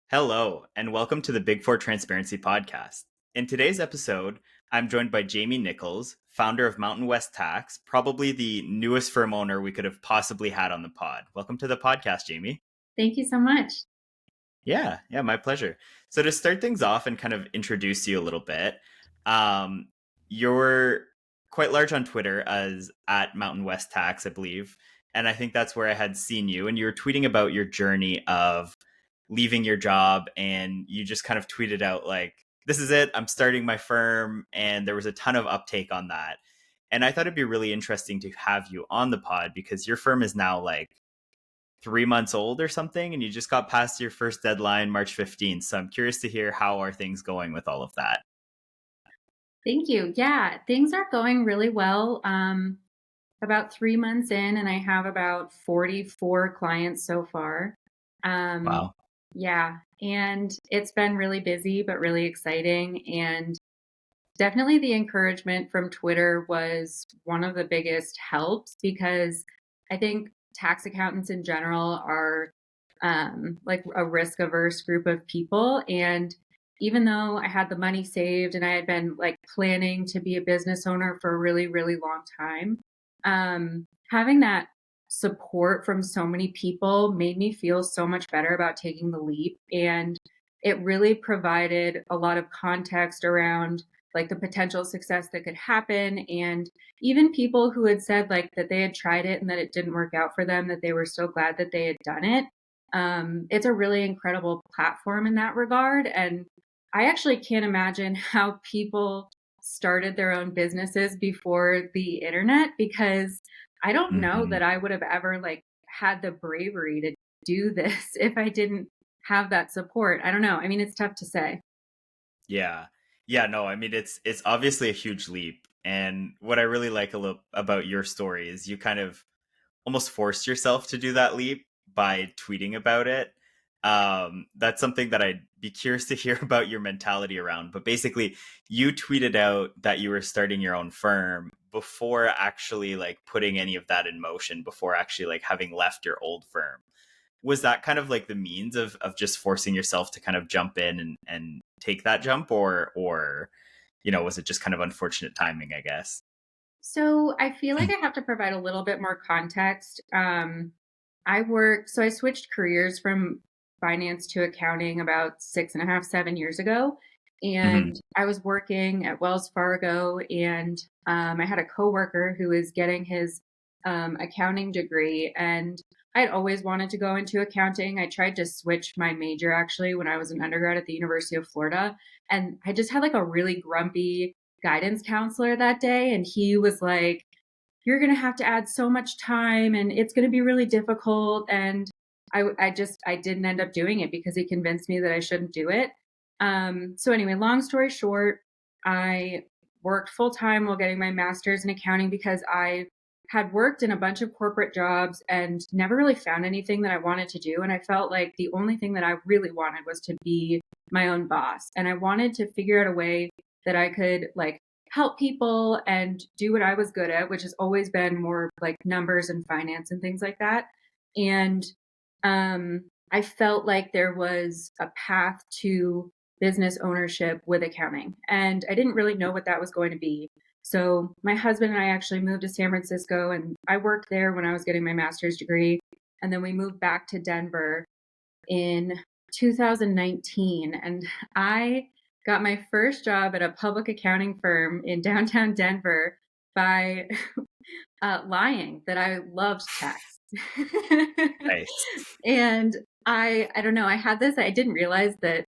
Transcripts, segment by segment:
Hello, and welcome to the Big Four Transparency Podcast. In today's episode, I'm joined by Jaimie Nichols, founder of Mountain West Tax, probably the newest firm owner we could have possibly had on the pod. Welcome to the podcast, Jaimie. Thank you so much. Yeah, my pleasure. So to start things off and kind of introduce you a little bit, um, you're quite large on Twitter as at Mountain West Tax, I believe, and I think that's where I had seen you, and you were tweeting about your journey of leaving your job, and you just kind of tweeted out like, "This is it. I'm starting my firm," and there was a ton of uptake on that. And I thought it'd be really interesting to have you on the pod because your firm is now like 3 months old or something, and you just got past your first deadline March 15th. So I'm curious to hear how are things going with all of that. Thank you. Yeah, things are going really well. About 3 months in, and I have about 44 clients so far. Um, Wow. yeah, and it's been really busy, but really exciting. And definitely the encouragement from Twitter was one of the biggest helps because I think tax accountants in general are like a risk averse group of people. And even though I had the money saved and I had been like planning to be a business owner for a really, really long time, having that support from so many people made me feel so much better about taking the leap. And it really provided a lot of context around like the potential success that could happen. And even people who had said like that they had tried it and that it didn't work out for them, that they were so glad that they had done it. It's a really incredible platform in that regard. And I actually can't imagine how people started their own businesses before the internet because I don't know Hmm. that I would have ever like had the bravery to do this if I didn't have that support. I don't know. I mean, it's tough to say. Yeah. Yeah, no, I mean it's obviously a huge leap. And what I really like a little about your story is you kind of almost forced yourself to do that leap by tweeting about it. That's something that I'd be curious to hear about your mentality around. But basically, you tweeted out that you were starting your own firm before actually like putting any of that in motion, before actually like having left your old firm. Was that kind of like the means of just forcing yourself to kind of jump in and take that jump, or was it just kind of unfortunate timing, I guess? So I feel like I have to provide a little bit more context. I switched careers from finance to accounting about 6.5, 7 years ago. Hmm. And I was working at Wells Fargo, and I had a coworker who was getting his accounting degree. And I had always wanted to go into accounting. I tried to switch my major actually when I was an undergrad at the University of Florida. And I just had like a really grumpy guidance counselor that day. And he was like, you're going to have to add so much time and it's going to be really difficult. And I didn't end up doing it because he convinced me that I shouldn't do it. So anyway, long story short, I worked full time while getting my master's in accounting because I had worked in a bunch of corporate jobs and never really found anything that I wanted to do. And I felt like the only thing that I really wanted was to be my own boss. And I wanted to figure out a way that I could like help people and do what I was good at, which has always been more like numbers and finance and things like that. And I felt like there was a path to business ownership with accounting. And I didn't really know what that was going to be. So my husband and I actually moved to San Francisco and I worked there when I was getting my master's degree. And then we moved back to Denver in 2019. And I got my first job at a public accounting firm in downtown Denver by lying that I loved tax. Nice. And I don't know, I had this, I didn't realize that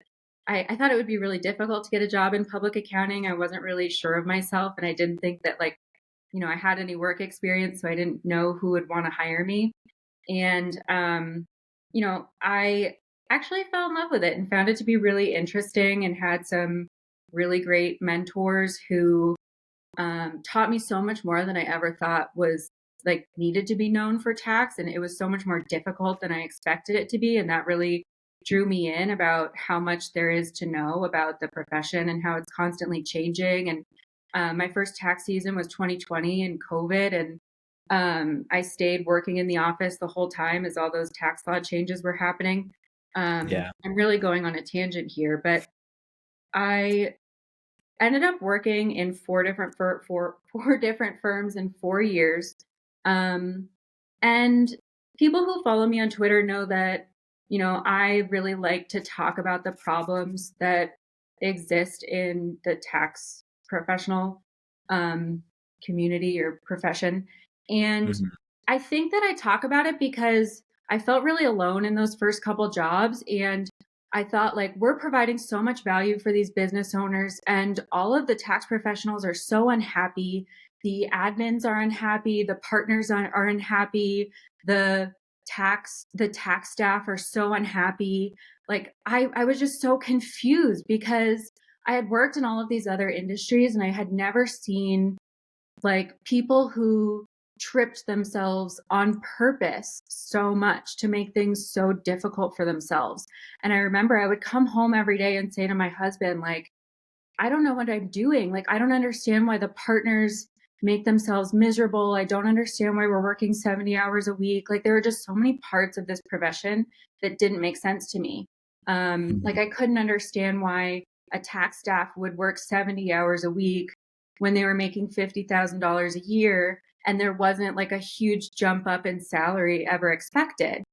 I thought it would be really difficult to get a job in public accounting. I wasn't really sure of myself and I didn't think that like, I had any work experience, so I didn't know who would want to hire me. And I actually fell in love with it and found it to be really interesting and had some really great mentors who taught me so much more than I ever thought was like needed to be known for tax. And it was so much more difficult than I expected it to be. And that really drew me in about how much there is to know about the profession and how it's constantly changing. And my first tax season was 2020 and COVID. And I stayed working in the office the whole time as all those tax law changes were happening. Yeah. I'm really going on a tangent here, but I ended up working in four different firms in 4 years. Um, and people who follow me on Twitter know that, I really like to talk about the problems that exist in the tax professional um, community or profession. And Hmm. I think that I talk about it because I felt really alone in those first couple jobs. And I thought, like, we're providing so much value for these business owners, and all of the tax professionals are so unhappy. The admins are unhappy, the partners are unhappy, the tax staff are so unhappy. Like, I was just so confused because I had worked in all of these other industries and I had never seen like people who tripped themselves on purpose so much to make things so difficult for themselves. And I remember I would come home every day and say to my husband, like, I don't know what I'm doing. Like, I don't understand why the partners make themselves miserable. I don't understand why we're working 70 hours a week. Like, there were just so many parts of this profession that didn't make sense to me. Like, I couldn't understand why a tax staff would work 70 hours a week when they were making $50,000 a year and there wasn't like a huge jump up in salary ever expected.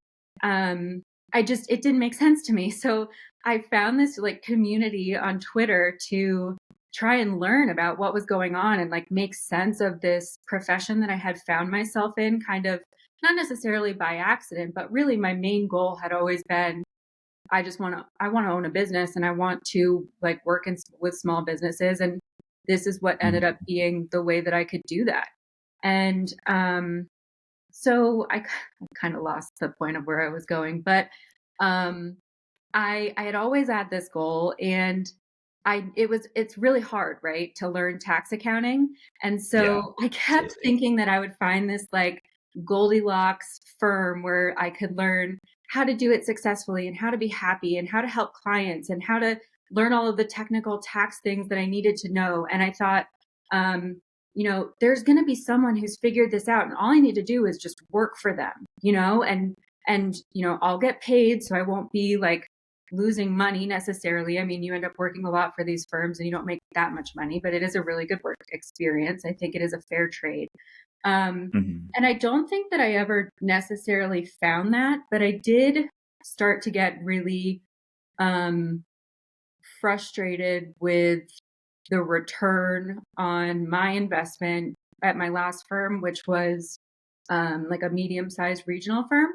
Um, it didn't make sense to me. So I found this like community on Twitter to try and learn about what was going on and like make sense of this profession that I had found myself in, kind of not necessarily by accident, but really my main goal had always been I want to own a business and I want to like work with small businesses, and this is what ended up Hmm. being the way that I could do that. And so I kind of lost the point of where I was going, but um I had always had this goal, and it's really hard, right, to learn tax accounting. And Yeah, so I kept absolutely. thinking that I would find this like Goldilocks firm where I could learn how to do it successfully and how to be happy and how to help clients and how to learn all of the technical tax things that I needed to know. And I thought, there's going to be someone who's figured this out, and all I need to do is just work for them, and I'll get paid, so I won't be like losing money necessarily. I mean, you end up working a lot for these firms and you don't make that much money, but it is a really good work experience. I think it is a fair trade. Um, Hmm. and I don't think that I ever necessarily found that, but I did start to get really um, frustrated with the return on my investment at my last firm, which was like a medium sized regional firm.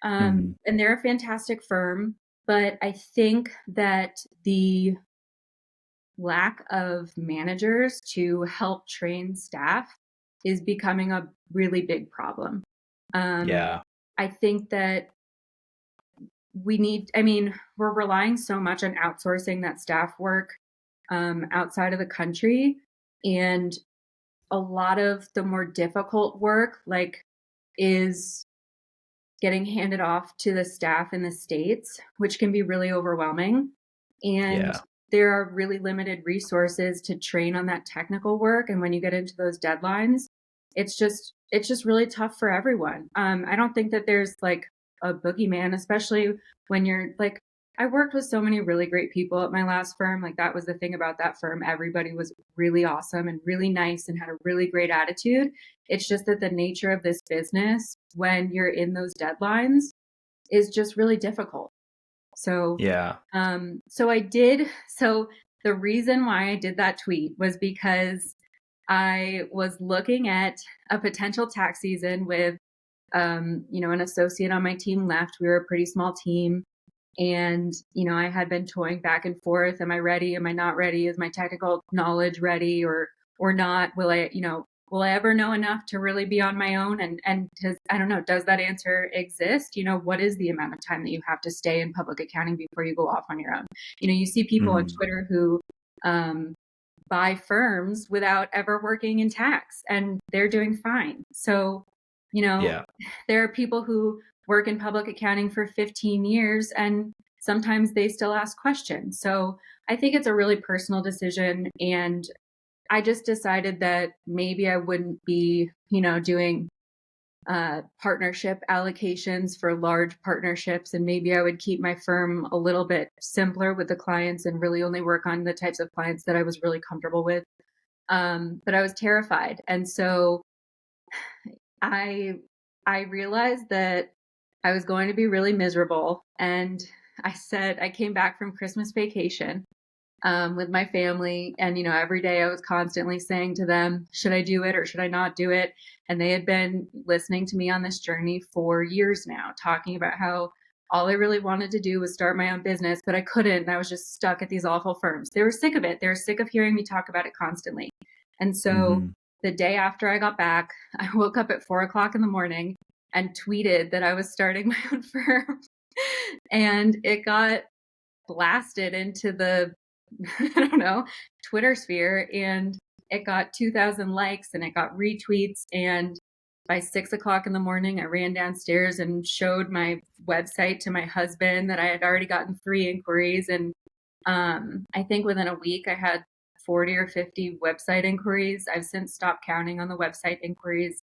Hmm. And they're a fantastic firm, but I think that the lack of managers to help train staff is becoming a really big problem. Um, Yeah. I think that I mean, we're relying so much on outsourcing that staff work outside of the country. And a lot of the more difficult work, like, is getting handed off to the staff in the States, which can be really overwhelming. And Yeah. there are really limited resources to train on that technical work. And when you get into those deadlines, it's just really tough for everyone. I don't think that there's like a boogeyman, especially when you're like, I worked with so many really great people at my last firm. Like, that was the thing about that firm. Everybody was really awesome and really nice and had a really great attitude. It's just that the nature of this business, when you're in those deadlines, is just really difficult. So, Yeah. so the reason why I did that tweet was because I was looking at a potential tax season with, an associate on my team left. We were a pretty small team. And, I had been toying back and forth. Am I ready? Am I not ready? Is my technical knowledge ready or not? Will I ever know enough to really be on my own? And I don't know, does that answer exist? What is the amount of time that you have to stay in public accounting before you go off on your own? You see people on Hmm. Twitter who um, buy firms without ever working in tax, and they're doing fine. So, you know, Yeah. there are people who work in public accounting for 15 years and sometimes they still ask questions. So I think it's a really personal decision. And I just decided that maybe I wouldn't be, doing partnership allocations for large partnerships, and maybe I would keep my firm a little bit simpler with the clients and really only work on the types of clients that I was really comfortable with. But I was terrified, and so I I realized that I was going to be really miserable, and I came back from Christmas vacation with my family. And, every day I was constantly saying to them, should I do it or should I not do it? And they had been listening to me on this journey for years now, talking about how all I really wanted to do was start my own business, but I couldn't. And I was just stuck at these awful firms. They were sick of it. They were sick of hearing me talk about it constantly. And so Hmm. the day after I got back, I woke up at 4 o'clock in the morning and tweeted that I was starting my own firm. And it got blasted into the I don't know, Twitter sphere, and it got 2,000 likes and it got retweets. And by 6 o'clock in the morning, I ran downstairs and showed my website to my husband that I had already gotten 3 inquiries. And I think within a week, I had 40 or 50 website inquiries. I've since stopped counting on the website inquiries,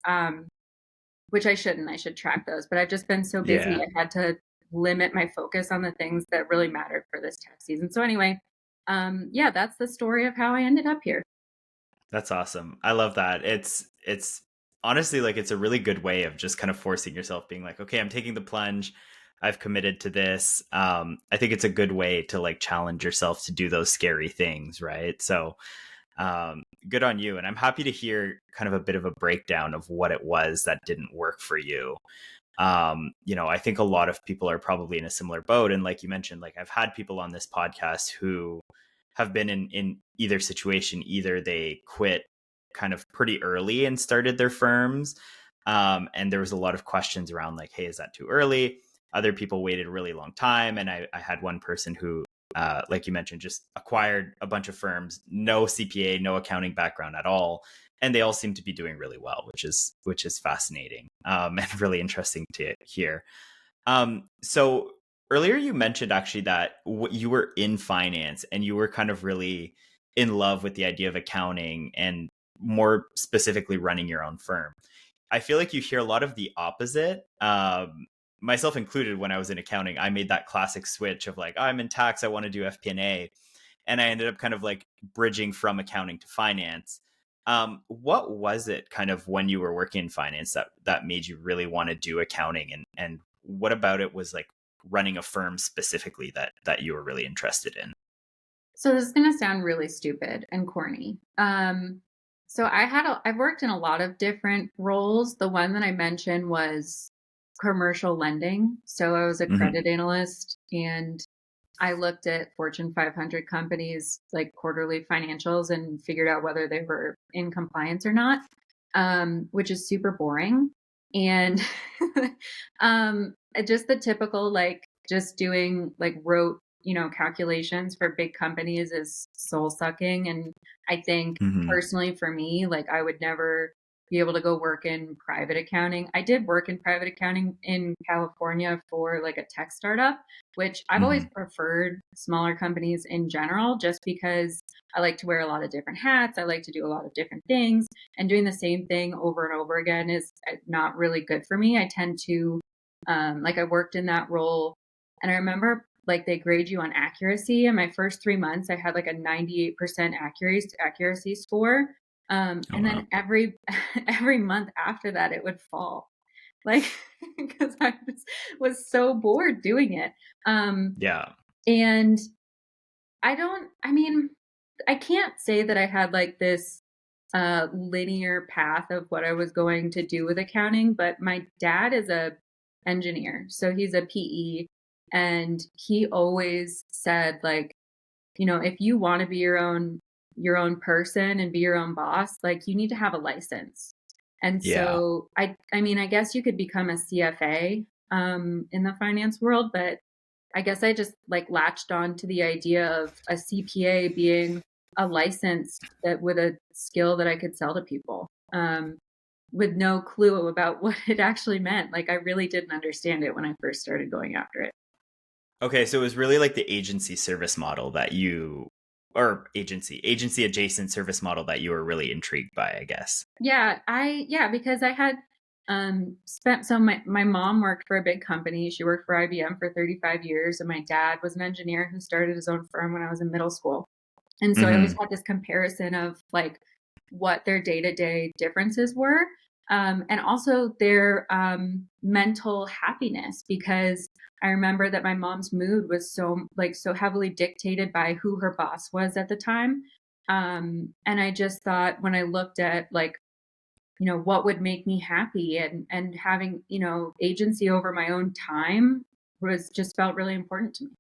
which I shouldn't. I should track those. But I've just been so busy, Yeah. I had to limit my focus on the things that really mattered for this tax season. So anyway, yeah, that's the story of how I ended up here. That's awesome. I love that. It's honestly like it's a really good way of just kind of forcing yourself being like, okay, I'm taking the plunge. I've committed to this. I think it's a good way to like challenge yourself to do those scary things, right? So, good on you. And I'm happy to hear kind of a bit of a breakdown of what it was that didn't work for you. I think a lot of people are probably in a similar boat. And like you mentioned, like I've had people on this podcast who have been in either situation. Either they quit kind of pretty early and started their firms. And there was a lot of questions around like, hey, is that too early? Other people waited a really long time. And I had one person who, like you mentioned, just acquired a bunch of firms, no CPA, no accounting background at all, and they all seem to be doing really well, which is fascinating, and really interesting to hear. So earlier you mentioned actually that you were in finance and you were kind of really in love with the idea of accounting and more specifically running your own firm. I feel like you hear a lot of the opposite. Myself included, when I was in accounting, I made that classic switch of like, oh, I'm in tax, I want to do FP&A, and I ended up kind of like bridging from accounting to finance. What was it kind of when you were working in finance that made you really want to do accounting, and what about it was like running a firm specifically that you were really interested in? So this is going to sound really stupid and corny. So I've worked in a lot of different roles. The one that I mentioned was commercial lending. So I was a Hmm. credit analyst, and I looked at Fortune 500 companies like quarterly financials and figured out whether they were in compliance or not, which is super boring. And just the typical, like, just doing like rote, calculations for big companies is soul sucking. And I think Hmm. personally for me, like, I would never be able to go work in private accounting. I did work in private accounting in California for like a tech startup, which I've always Hmm. preferred smaller companies in general, just because I like to wear a lot of different hats. I like to do a lot of different things, and doing the same thing over and over again is not really good for me. I tend to, like, I worked in that role, and I remember like they grade you on accuracy. In my first 3 months, I had like a 98% accuracy score. Oh And wow. then every every month after that, it would fall, like, because I was so bored doing it. Yeah. And I mean, I can't say that I had like this linear path of what I was going to do with accounting, but my dad is a engineer. So he's a PE, and he always said like, if you want to be your own person and be your own boss, like, you need to have a license. And Yeah. so I mean, I guess you could become a CFA in the finance world, but I guess I just like latched on to the idea of a CPA being a license that with a skill that I could sell to people, with no clue about what it actually meant. Like, I really didn't understand it when I first started going after it. Okay, so it was really like the agency service model that you, or agency adjacent service model that you were really intrigued by, I guess. Yeah, because I had Spent so my mom worked for a big company. She worked for IBM for 35 years, and my dad was an engineer who started his own firm when I was in middle school. And so I always Hmm. had this comparison of like what their day-to-day differences were, and also their mental happiness, because I remember that my mom's mood was so heavily dictated by who her boss was at the time. And I just thought, when I looked at like, what would make me happy, and having, agency over my own time was just felt really important to me.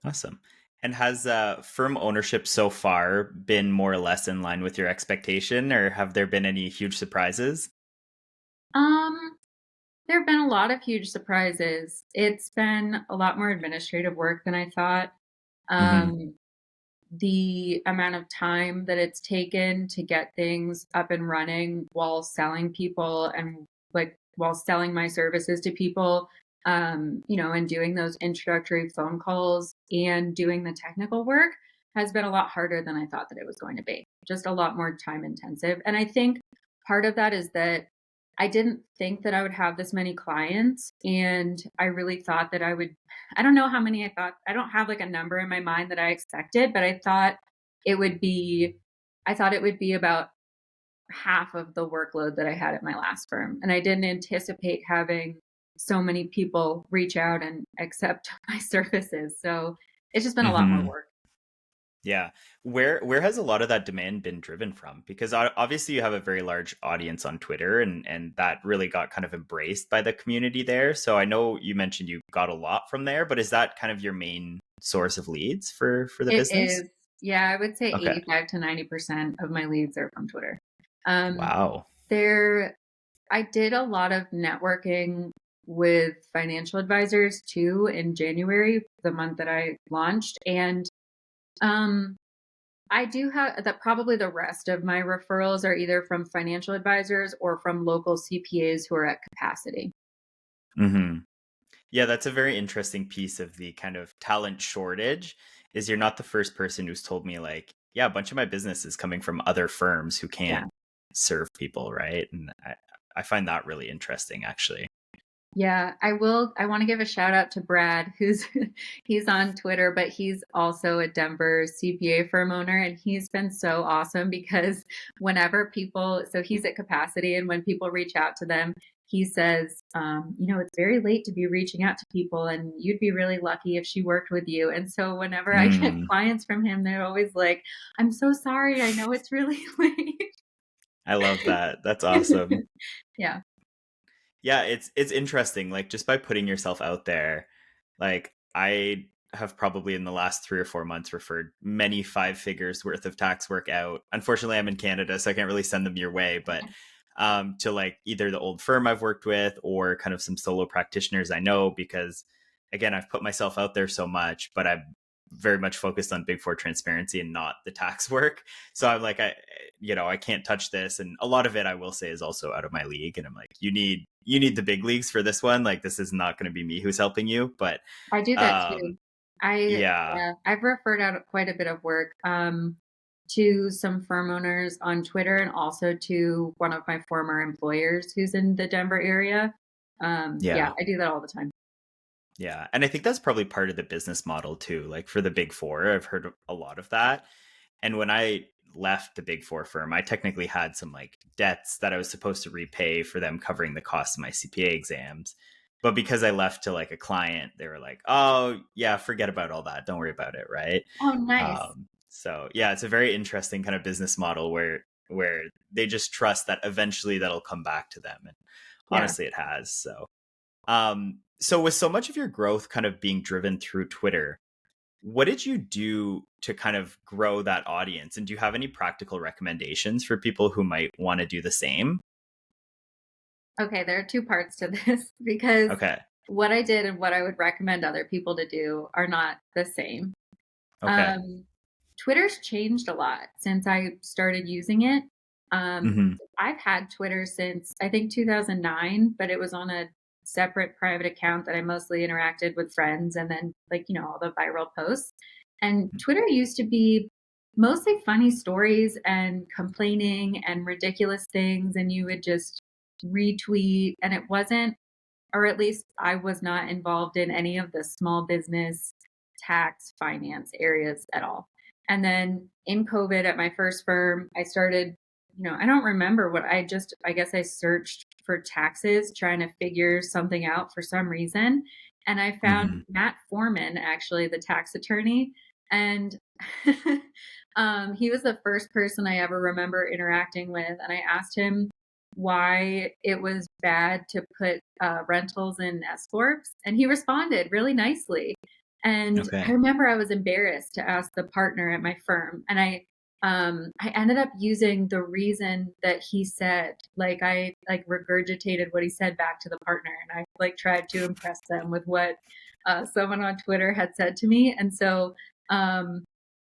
Awesome. And has firm ownership so far been more or less in line with your expectation, or have there been any huge surprises? Um, there have been a lot of huge surprises. It's been a lot more administrative work than I thought. Hmm. Um, the amount of time that it's taken to get things up and running while selling people, and like while selling my services to people, and doing those introductory phone calls and doing the technical work has been a lot harder than I thought that it was going to be. Just a lot more time intensive. And I think part of that is that I didn't think that I would have this many clients. And I really thought that I don't know how many I thought. I don't have like a number in my mind that I expected, but it would be, I thought it would be about half of the workload that I had at my last firm. And I didn't anticipate having so many people reach out and accept my services. So it's just been a lot more Hmm. work. Yeah. Where has a lot of that demand been driven from? Because obviously you have a very large audience on Twitter, and that really got kind of embraced by the community there. So I know you mentioned you got a lot from there, but is that kind of your main source of leads for the It business? is, yeah, I would say Okay. 85 to 90% of my leads are from Twitter. Um, Wow. there I did a lot of networking with financial advisors too in January, the month that I launched. And um, I do have that. Probably the rest of my referrals are either from financial advisors or from local CPAs who are at capacity. Hmm. Yeah, that's a very interesting piece of the kind of talent shortage. Is you're not the first person who's told me like, yeah, a bunch of my business is coming from other firms who Yeah. can't serve people, right? And I find that really interesting, actually. Yeah, I will. I want to give a shout out to Brad, who's he's on Twitter, but he's also a Denver CPA firm owner, and he's been so awesome because whenever people, so he's at capacity, and when people reach out to them, he says, it's very late to be reaching out to people, and you'd be really lucky if she worked with you. And so whenever I get Mm, clients from him, they're always like, "I'm so sorry. I know it's really I love that. That's awesome. late." Yeah. Yeah, it's interesting. Like just by putting yourself out there, like I have probably in the last 3 or 4 months referred many five figures worth of tax work out. Unfortunately, I'm in Canada, so I can't really send them your way, but to like either the old firm I've worked with or kind of some solo practitioners I know, because again, I've put myself out there so much, but I'm very much focused on Big Four transparency and not the tax work. So I'm like, I can't touch this. And a lot of it I will say is also out of my league. And I'm like, you need the big leagues for this one. Like this is not going to be me who's helping you. But I do that um too. I yeah. Yeah, I've referred out quite a bit of work to some firm owners on Twitter, and also to one of my former employers who's in the Denver area. Yeah, Yeah. I do that all the time. Yeah. And I think that's probably part of the business model too. Like for the big four, I've heard a lot of that. And when I left the big four firm, I technically had some like debts that I was supposed to repay for them covering the cost of my CPA exams. But because I left to like a client, they were like, oh, yeah, forget about all that. Don't worry about it. Right. Oh, nice. So, yeah, it's a very interesting kind of business model where they just trust that eventually that'll come back to them. And Yeah. honestly, it has. So with so much of your growth kind of being driven through Twitter, what did you do to kind of grow that audience? And do you have any practical recommendations for people who might want to do the same? Okay, there are two parts to this because Okay. what I did and what I would recommend other people to do are not the same. Okay. Um, Twitter's changed a lot since I started using it. Hmm. I've had Twitter since I think 2009, but it was on a separate private account that I mostly interacted with friends, and then like, all the viral posts. And Twitter used to be mostly funny stories and complaining and ridiculous things, and you would just retweet, and it wasn't, or at least I was not involved in any of the small business, tax, finance areas at all. And then in COVID at my first firm, I started, I don't remember what I guess I searched for taxes, trying to figure something out for some reason. And I found Hmm. Matt Foreman, actually, the tax attorney. And he was the first person I ever remember interacting with. And I asked him why it was bad to put rentals in S corps, and he responded really nicely. And I Okay. remember I was embarrassed to ask the partner at my firm, and I ended up using the reason that he said. Like I like regurgitated what he said back to the partner, and I like tried to impress them with what someone on Twitter had said to me. And so um,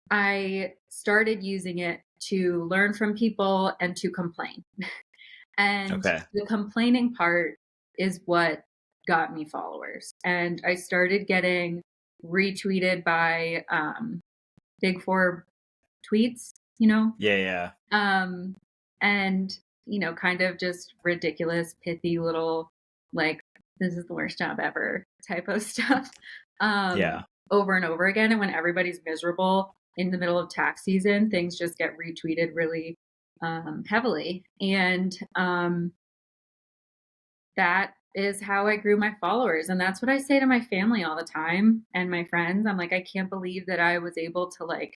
I started using it to learn from people and to complain. And Okay. the complaining part is what got me followers. And I started getting retweeted by big four tweets, Yeah, yeah. um, and, kind of just ridiculous, pithy little, like, this is the worst job ever type of stuff, Yeah. over and over again. And when everybody's miserable in the middle of tax season, things just get retweeted really heavily. And that is how I grew my followers. And that's what I say to my family all the time and my friends. I'm like, I can't believe that I was able to like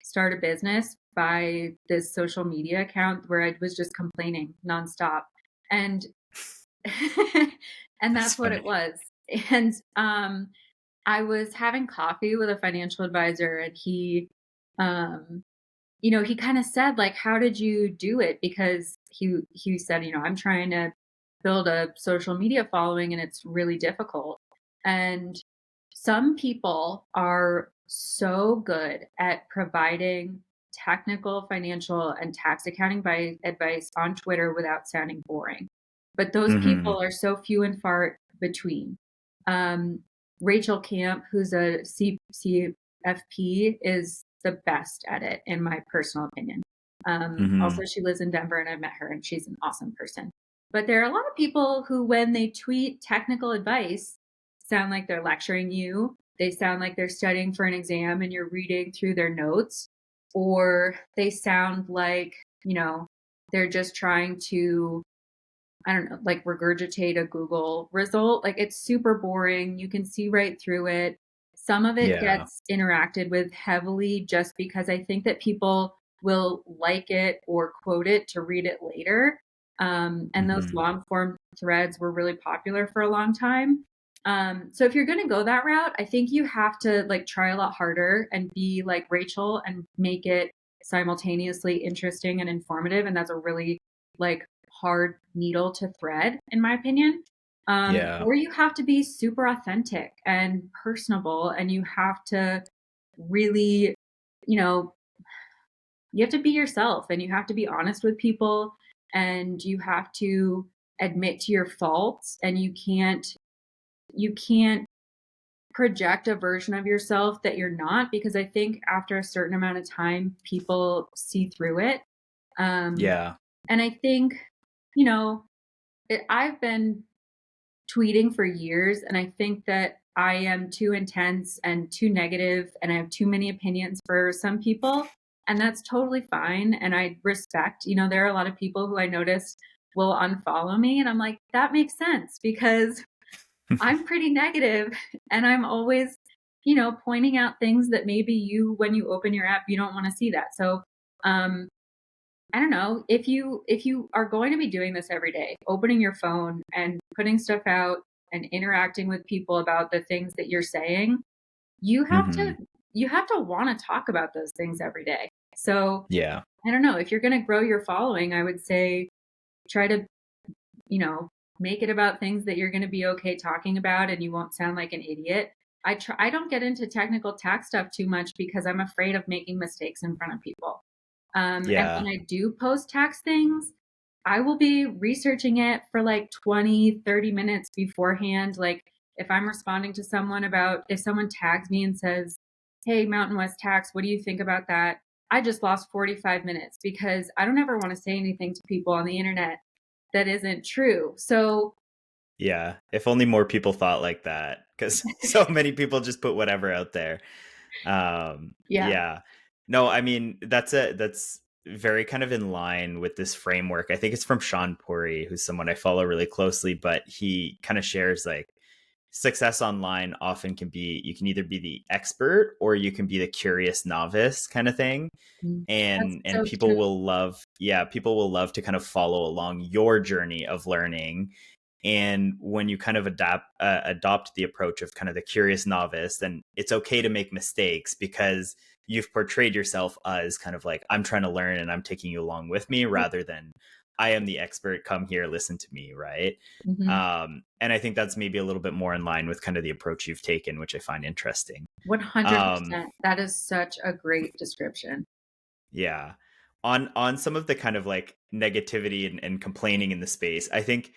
start a business by this social media account where I was just complaining nonstop. And and That's that's what funny. it was. And I was having coffee with a financial advisor, and um he kind of said like, how did you do it? Because he said, I'm trying to build a social media following, and it's really difficult. And some people are so good at providing technical, financial, and tax accounting by advice on Twitter without sounding boring. But those Hmm. people are so few and far between. Um, Rachel Camp, who's a CFP, is the best at it, in my personal opinion. Also, Hmm. she lives in Denver, and I've met her, and she's an awesome person. But there are a lot of people who, when they tweet technical advice, sound like they're lecturing you. They sound like they're studying for an exam and you're reading through their notes, or they sound like, they're just trying to, I don't know, like regurgitate a Google result. Like it's super boring. You can see right through it. Some of it Yeah. gets interacted with heavily just because I think that people will like it or quote it to read it later. And those Hmm. long form threads were really popular for a long time. So if you're going to go that route, I think you have to like try a lot harder and be like Rachel and make it simultaneously interesting and informative. And that's a really like hard needle to thread, in my opinion. Yeah. Or you have to be super authentic and personable, and you have to really, you know, you have to be yourself, and you have to be honest with people, and you have to admit to your faults, and you can't project a version of yourself that you're not, because I think after a certain amount of time, people see through it. Um, Yeah. and I think, you know, I've been tweeting for years, and I think that I am too intense and too negative, and I have too many opinions for some people, and that's totally fine. And I respect, there are a lot of people who I notice will unfollow me, and I'm like, that makes sense because I'm pretty negative, and I'm always, pointing out things that maybe when you open your app, you don't want to see that. So, um, I don't know, if you are going to be doing this every day, opening your phone and putting stuff out and interacting with people about the things that you're saying, you have to Hmm. you have to want to talk about those things every day. So, Yeah. I don't know, if you're going to grow your following, I would say try to, you know, make it about things that you're going to be okay talking about and you won't sound like an idiot. I don't get into technical tax stuff too much because I'm afraid of making mistakes in front of people. And Yeah. when I do post tax things, I will be researching it for like 20, 30 minutes beforehand. Like if I'm responding to someone about, if someone tags me and says, "Hey, Mountain West Tax, what do you think about that?" I just lost 45 minutes because I don't ever want to say anything to people on the internet that isn't true. So Yeah. If only more people thought like that, because so many people just put whatever out there. yeah. Yeah. No, I mean, that's very kind of in line with this framework. I think it's from Sean Puri, who's someone I follow really closely, but he kind of shares like success online often can be, you can either be the expert or you can be the curious novice kind of thing. That's And so people true. will love, yeah, people will love to kind of follow along your journey of learning. And when you kind of adopt the approach of kind of the curious novice, then it's okay to make mistakes because you've portrayed yourself as kind of like, I'm trying to learn and I'm taking you along with me, rather than I am the expert, come here, listen to me, right? Mm-hmm. And I think that's maybe a little bit more in line with kind of the approach you've taken, which I find interesting. um 100%. That is such a great description. yeah, on some of the kind of like negativity and complaining in the space, I think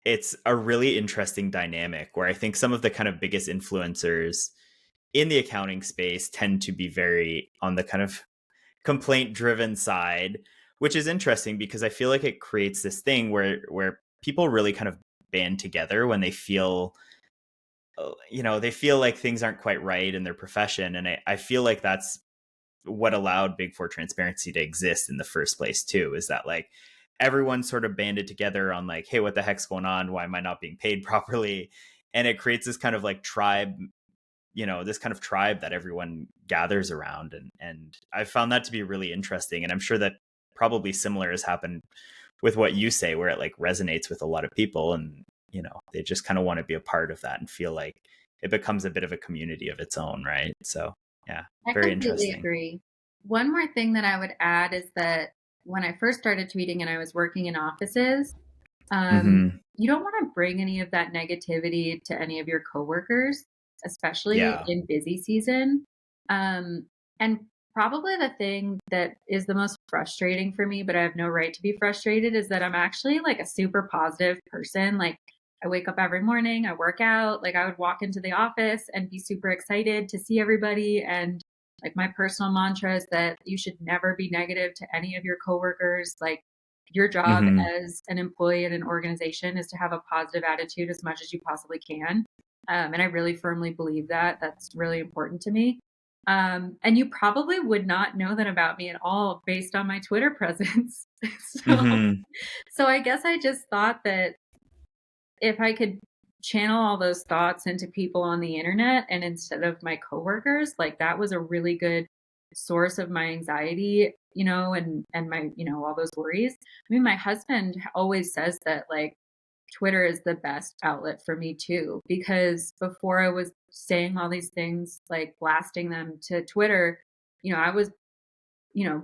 it's a really interesting dynamic where I think some of the kind of biggest influencers in the accounting space tend to be very on the kind of complaint driven side, which is interesting because I feel like it creates this thing where people really kind of band together when they feel, they feel like things aren't quite right in their profession. And I feel like that's what allowed Big Four transparency to exist in the first place too, is that like everyone sort of banded together on like, hey, what the heck's going on? Why am I not being paid properly? And it creates this kind of like tribe, this kind of tribe that everyone gathers around. And I found that to be really interesting. And I'm sure that probably similar has happened with what you say, where it like resonates with a lot of people, and they just kind of want to be a part of that and feel like it becomes a bit of a community of its own, right? So yeah, I very completely interesting. agree. One more thing that I would add is that when I first started tweeting and I was working in offices, Hmm. you don't want to bring any of that negativity to any of your coworkers, especially Yeah. in busy season. And probably the thing that is the most frustrating for me, but I have no right to be frustrated, is that I'm actually like a super positive person. Like I wake up every morning, I work out, like I would walk into the office and be super excited to see everybody. And like my personal mantra is that you should never be negative to any of your coworkers. Like your job Hmm. as an employee in an organization is to have a positive attitude as much as you possibly can. And I really firmly believe that. That's really important to me. And you probably would not know that about me at all based on my Twitter presence. so, Hmm. so I guess I just thought that if I could channel all those thoughts into people on the internet and instead of my coworkers, like that was a really good source of my anxiety, and my, all those worries. I mean, my husband always says that like Twitter is the best outlet for me too, because before I was saying all these things, like blasting them to Twitter, I was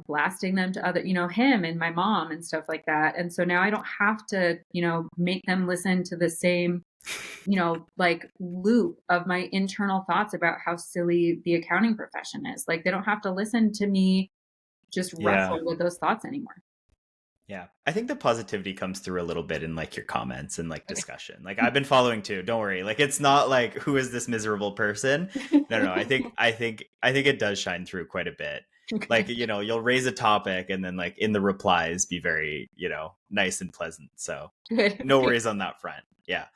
blasting them to other, him and my mom and stuff like that. And so now I don't have to, make them listen to the same, like loop of my internal thoughts about how silly the accounting profession is. Like they don't have to listen to me just Yeah. wrestle with those thoughts anymore. Yeah. I think the positivity comes through a little bit in like your comments and like Okay. discussion. Like I've been following too. Don't worry. Like it's not like who is this miserable person? No, no, no. I think it does shine through quite a bit. Like, Okay. you'll raise a topic and then like in the replies be very, nice and pleasant. So Good. no Okay. worries on that front. Yeah.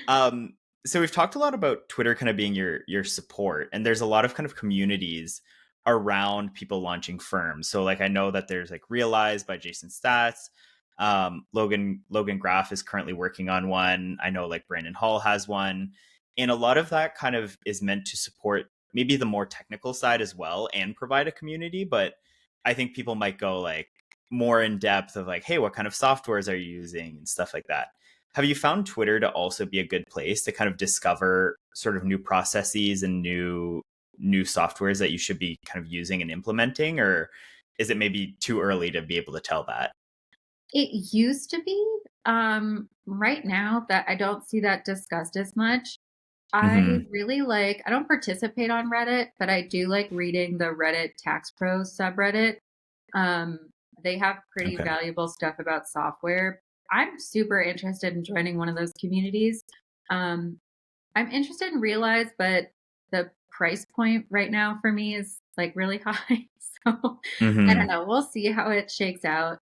Um, so we've talked a lot about Twitter kind of being your support, and there's a lot of kind of communities around people launching firms. So like I know that there's like Realize by Jason Stats. Logan Graff is currently working on one. I know like Brandon Hall has one. And a lot of that kind of is meant to support maybe the more technical side as well and provide a community. But I think people might go like more in depth of like, hey, what kind of softwares are you using and stuff like that. Have you found Twitter to also be a good place to kind of discover sort of new processes and new softwares that you should be kind of using and implementing, or is it maybe too early to be able to tell that? It used to be. Right now that I don't see that discussed as much. I Hmm. really like, I don't participate on Reddit, but I do like reading the Reddit Tax Pros subreddit. Um, they have pretty Okay. valuable stuff about software. I'm super interested in joining one of those communities. Um, I'm interested in Realize, but the price point right now for me is like really high. So I don't Hmm. know. We'll see how it shakes out.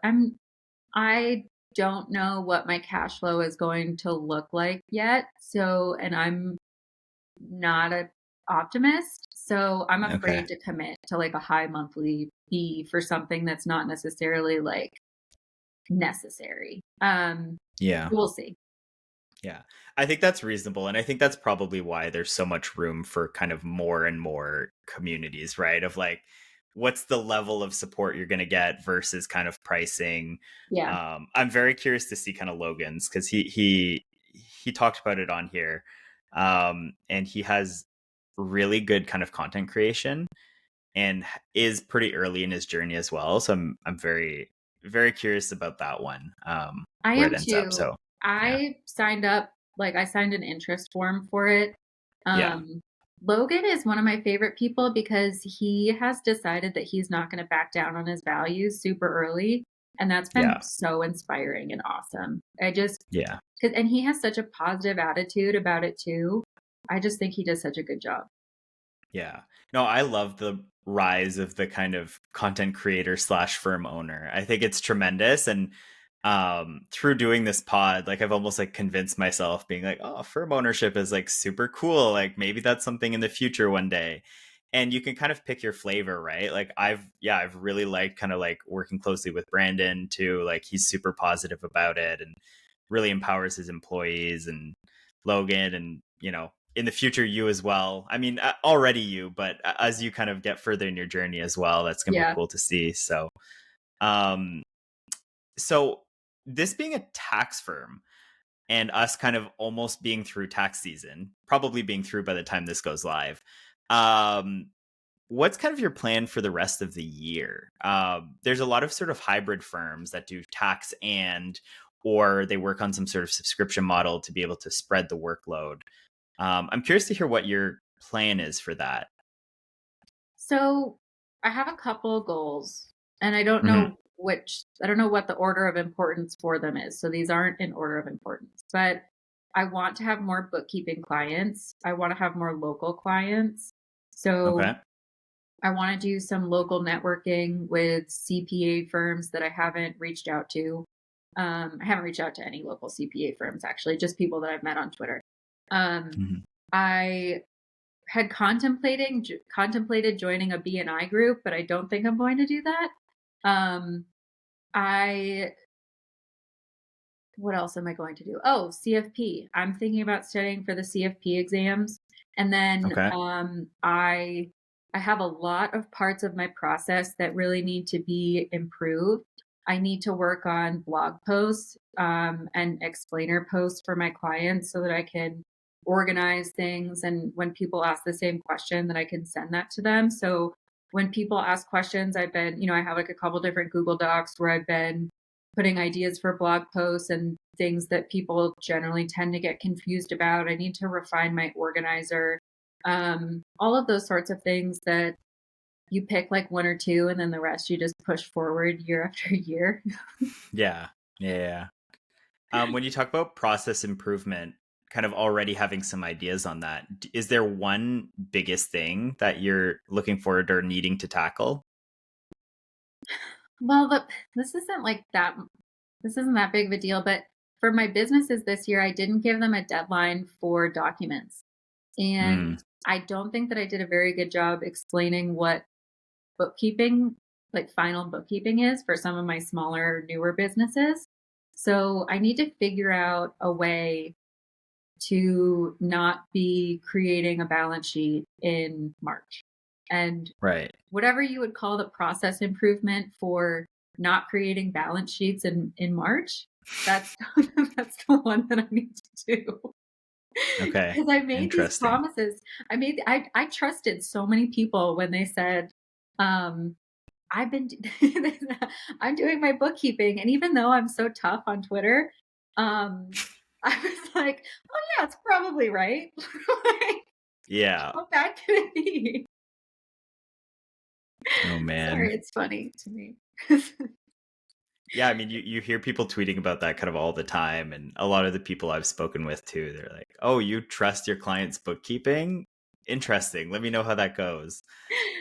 I don't know what my cash flow is going to look like yet. So, and I'm not an optimist. So I'm Okay. afraid to commit to like a high monthly fee for something that's not necessarily like necessary. Yeah. We'll see. Yeah. I think that's reasonable. And I think that's probably why there's so much room for kind of more and more communities, right? Of like, what's the level of support you're going to get versus kind of pricing. Yeah. I'm very curious to see kind of Logan's because he talked about it on here. And he has really good kind of content creation and is pretty early in his journey as well. So I'm very, very curious about that one, I where it am ends up. too. So yeah. I signed up, like I signed an interest form for it. Yeah. Um, Logan is one of my favorite people because he has decided that he's not going to back down on his values super early. And that's been Yeah. so inspiring and awesome. I just, Yeah. cause, and he has such a positive attitude about it too. I just think he does such a good job. Yeah. No, I love the rise of the kind of content creator slash firm owner. I think it's tremendous. And through doing this pod, like I've almost like convinced myself being like, oh, firm ownership is like super cool. Like maybe that's something in the future one day. And you can kind of pick your flavor, right? Like I've really liked kind of like working closely with Brandon too. Like he's super positive about it and really empowers his employees, and Logan, and in the future you as well. I mean, already you, but as you kind of get further in your journey as well, that's going to be Yeah. cool to see. Um so this being a tax firm and us kind of almost being through tax season, probably being through by the time this goes live. Um What's kind of your plan for the rest of the year? There's a lot of sort of hybrid firms that do tax or they work on some sort of subscription model to be able to spread the workload. I'm curious to hear what your plan is for that. So I have a couple goals and Hmm. I don't know what the order of importance for them is. So these aren't in order of importance, but I want to have more bookkeeping clients. I want to have more local clients. So Okay. I want to do some local networking with CPA firms that I haven't reached out to. I haven't reached out to any local CPA firms, actually, just people that I've met on Twitter. Um, Hmm. I had contemplated joining a BNI group, but I don't think I'm going to do that. Um, I What else am I going to do? Oh, CFP. I'm thinking about studying for the CFP exams, and then Okay. I have a lot of parts of my process that really need to be improved. I need to work on blog posts and explainer posts for my clients so that I can organize things. And when people ask the same question, that I can send that to them. So when people ask questions, I have like a couple different Google Docs where I've been putting ideas for blog posts and things that people generally tend to get confused about. I need to refine my organizer. All of those sorts of things that you pick like one or two and then the rest you just push forward year after year. Yeah. Yeah. When you talk about process improvement, kind of already having some ideas on that, is there one biggest thing that you're looking forward or needing to tackle? Well, this isn't like that. This isn't that big of a deal, but for my businesses this year, I didn't give them a deadline for documents. Mm, And I don't think that I did a very good job explaining what bookkeeping, like final bookkeeping is for some of my smaller, newer businesses. So I need to figure out a way to not be creating a balance sheet in March. And right. whatever you would call the process improvement for not creating balance sheets in March, that's that's the one that I need to do. Okay. Because I made these Interesting. promises. I trusted so many people when they said, um, I've been I'm doing my bookkeeping, and even though I'm so tough on Twitter, um, I was like, "Oh yeah, it's probably right." Like, Yeah. how bad can it be? Oh Sorry, man. it's funny to me. Yeah, I mean you hear people tweeting about that kind of all the time, and a lot of the people I've spoken with too, they're like, "Oh, you trust your client's bookkeeping? Interesting. Let me know how that goes."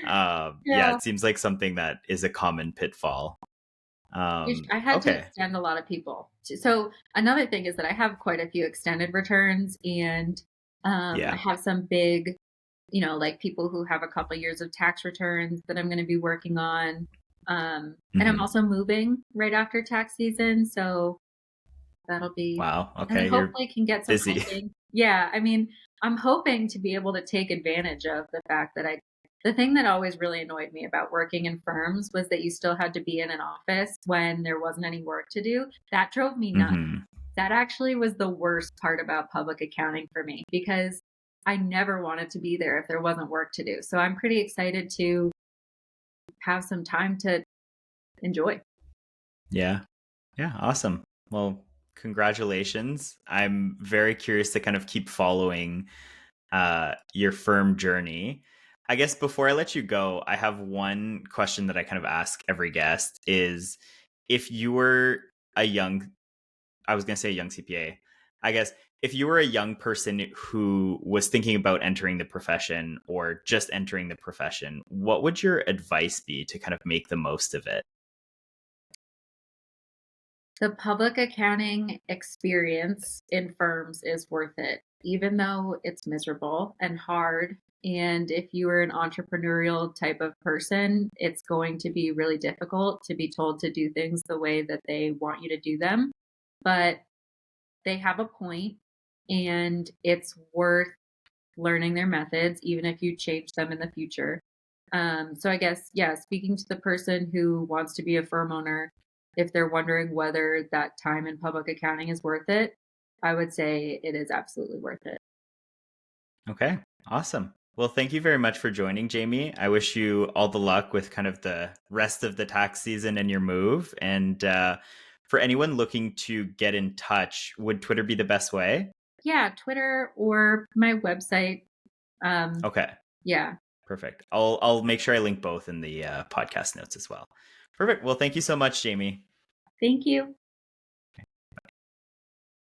Yeah, Yeah. it seems like something that is a common pitfall. I had to Okay. extend a lot of people. So another thing is that I have quite a few extended returns, and I Yeah. have some big, like people who have a couple years of tax returns that I'm going to be working on. And I'm Hmm. also moving right after tax season, so that'll be, Wow. and then Okay. You're hopefully can get some busy. hiking. Yeah, I mean, I'm hoping to be able to take advantage of the fact that the thing that always really annoyed me about working in firms was that you still had to be in an office when there wasn't any work to do. That drove me nuts. Hmm. That actually was the worst part about public accounting for me because I never wanted to be there if there wasn't work to do. So I'm pretty excited to have some time to enjoy. Yeah. Yeah. Awesome. Well, congratulations. I'm very curious to kind of keep following your firm journey. I guess before I let you go, I have one question that I kind of ask every guest is if you were a young, I was going to say a young CPA, I guess if you were a young person who was thinking about entering the profession or just entering the profession, what would your advice be to kind of make the most of it? The public accounting experience in firms is worth it, even though it's miserable and hard. And if you are an entrepreneurial type of person, it's going to be really difficult to be told to do things the way that they want you to do them. But they have a point, and it's worth learning their methods, even if you change them in the future. So I guess, yeah, speaking to the person who wants to be a firm owner, if they're wondering whether that time in public accounting is worth it, I would say it is absolutely worth it. Okay, awesome. Well, thank you very much for joining, Jaimie. I wish you all the luck with kind of the rest of the tax season and your move. And for anyone looking to get in touch, would Twitter be the best way? Yeah, Twitter or my website. Um, Okay, yeah, perfect. I'll make sure I link both in the podcast notes as well. Perfect. Well, thank you so much, Jaimie. thank you.